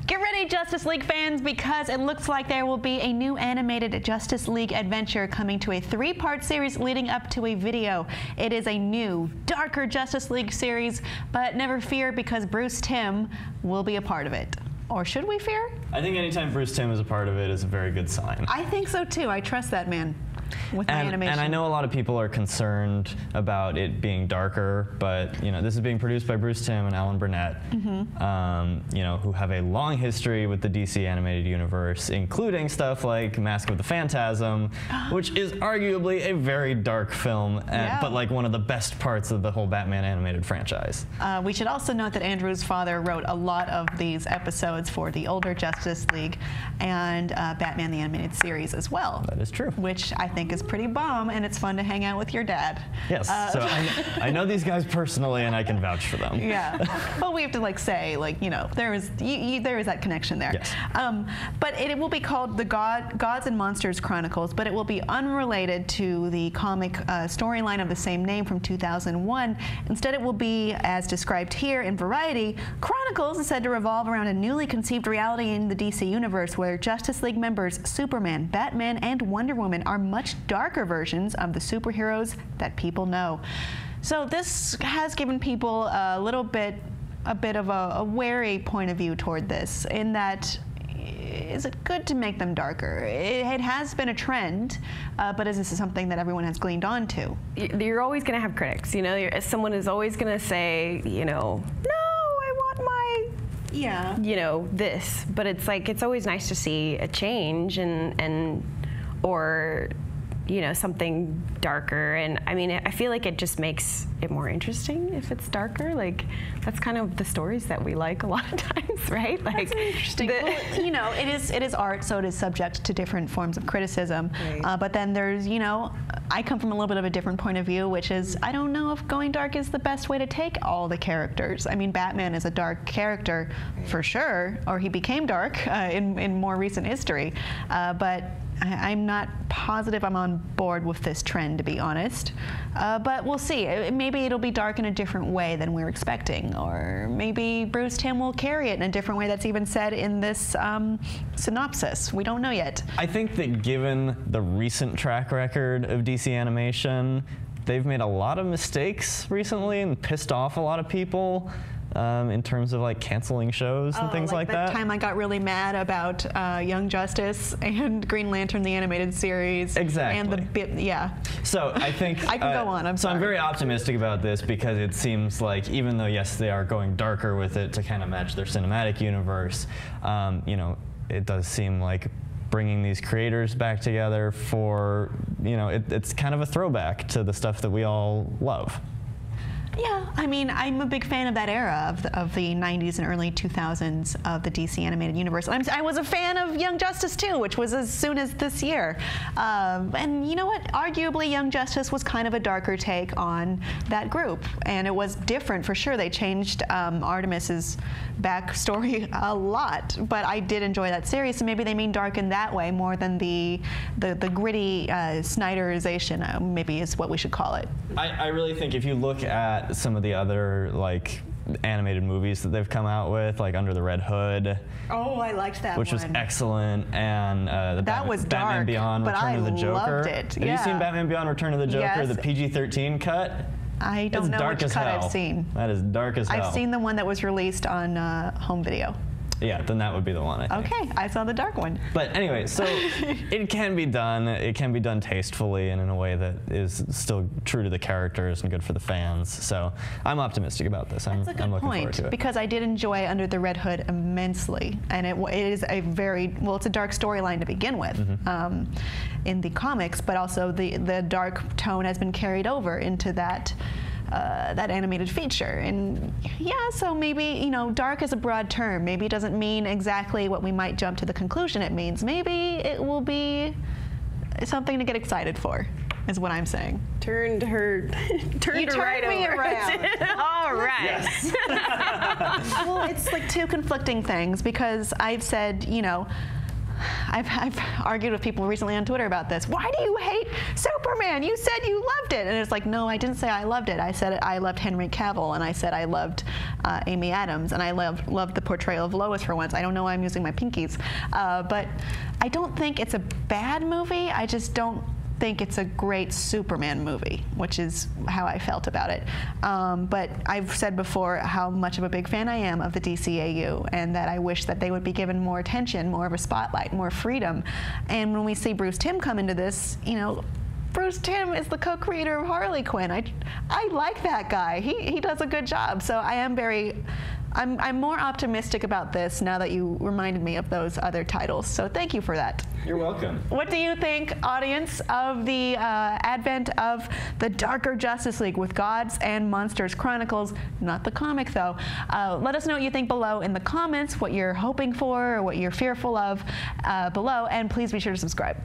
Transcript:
Get ready, Justice League fans, because it looks like there will be a new animated Justice League adventure coming to a 3-part series leading up to a video. It is a new, darker Justice League series, but never fear because Bruce Timm will be a part of it. Or should we fear? I think anytime Bruce Timm is a part of it is a very good sign. I think so too. I trust that man with my animation. And I know a lot of people are concerned about it being darker, but you know, this is being produced by Bruce Timm and Alan Burnett, you know, who have a long history with the DC animated universe, including stuff like Mask of the Phantasm, which is arguably a very dark film, but like one of the best parts of the whole Batman animated franchise. We should also note that Andrew's father wrote a lot of these episodes for the older Justice League and Batman the Animated Series as well. That is true. Which I think is pretty bomb, and it's fun to hang out with your dad. Yes, so I know these guys personally, and I can vouch for them. Yeah, but we have to like say, like, you know, there is that connection there. Yes. But it will be called the Gods and Monsters Chronicles, but it will be unrelated to the comic storyline of the same name from 2001. Instead, it will be, as described here in Variety, Chronicles is said to revolve around a newly conceived reality in the DC universe where Justice League members Superman, Batman, and Wonder Woman are much darker versions of the superheroes that people know. So this has given people a bit of a wary point of view toward this, in that is it good to make them darker? It has been a trend, but is this something that everyone has gleaned onto? You're always going to have critics, you know. Someone is always going to say, you know, no, I want my, you know, this. But it's like, it's always nice to see a change or, you know, something darker. And I mean, I feel like it just makes it more interesting if it's darker. Like, that's kind of the stories that we like a lot of times, right? Like, that's interesting. Well, you know, it is art, so it is subject to different forms of criticism. Right. But then there's, you know, I come from a little bit of a different point of view, which is I don't know if going dark is the best way to take all the characters. I mean, Batman is a dark character for sure, or he became dark in more recent history. But I'm not positive I'm on board with this trend, to be honest. But we'll see. Maybe it'll be dark in a different way than we're expecting, or maybe Bruce Timm will carry it in a different way that's even said in this synopsis. We don't know yet. I think that given the recent track record of DC animation, they've made a lot of mistakes recently and pissed off a lot of people. In terms of like canceling shows and things like that. That time I got really mad about Young Justice and Green Lantern the animated series. Exactly. And the So I think I can go on. I'm sorry. I'm very optimistic about this because it seems like even though yes they are going darker with it to kind of match their cinematic universe, you know, it does seem like bringing these creators back together for, you know, it's kind of a throwback to the stuff that we all love. Yeah, I mean, I'm a big fan of that era of the 90s and early 2000s of the DC animated universe. I was a fan of Young Justice too, which was as soon as this year. And you know what? Arguably, Young Justice was kind of a darker take on that group, and it was different for sure. They changed Artemis's backstory a lot, but I did enjoy that series. So maybe they mean dark in that way more than the gritty Snyderization, maybe is what we should call it. I really think if you look at some of the other like animated movies that they've come out with, like Under the Red Hood. Oh, I liked that which one. was excellent, and Batman Beyond: Return of the Joker. Loved it. Have you seen Batman Beyond: Return of the Joker, yes. The PG-13 cut? I don't know which cut I've seen. That is dark as hell. I've seen the one that was released on home video. Yeah, then that would be the one, I think. Okay, I saw the dark one. But anyway, so it can be done. It can be done tastefully and in a way that is still true to the characters and good for the fans. So I'm optimistic about this. That's a good point, because I did enjoy Under the Red Hood immensely. And it is a very, well, it's a dark storyline to begin with in the comics, but also the dark tone has been carried over into that animated feature. And yeah, so maybe, you know, dark is a broad term. Maybe it doesn't mean exactly what we might jump to the conclusion it means. Maybe it will be something to get excited for, is what I'm saying. Turned me right around. All right. Yes. Well, it's like two conflicting things, because I've said, you know, I've argued with people recently on Twitter about this. Why do you hate Superman? You said you loved it. And it's like, no, I didn't say I loved it. I said I loved Henry Cavill, and I said I loved Amy Adams, and I loved the portrayal of Lois for once. I don't know why I'm using my pinkies. But I don't think it's a bad movie. I just don't think it's a great Superman movie, which is how I felt about it. But I've said before how much of a big fan I am of the DCAU, and that I wish that they would be given more attention, more of a spotlight, more freedom. And when we see Bruce Timm come into this, you know, Bruce Timm is the co-creator of Harley Quinn. I like that guy. He does a good job. So I'm more optimistic about this now that you reminded me of those other titles. So thank you for that. You're welcome. What do you think, audience, of the advent of the darker Justice League with Gods and Monsters Chronicles? Not the comic, though. Let us know what you think below in the comments, what you're hoping for or what you're fearful of below, and please be sure to subscribe.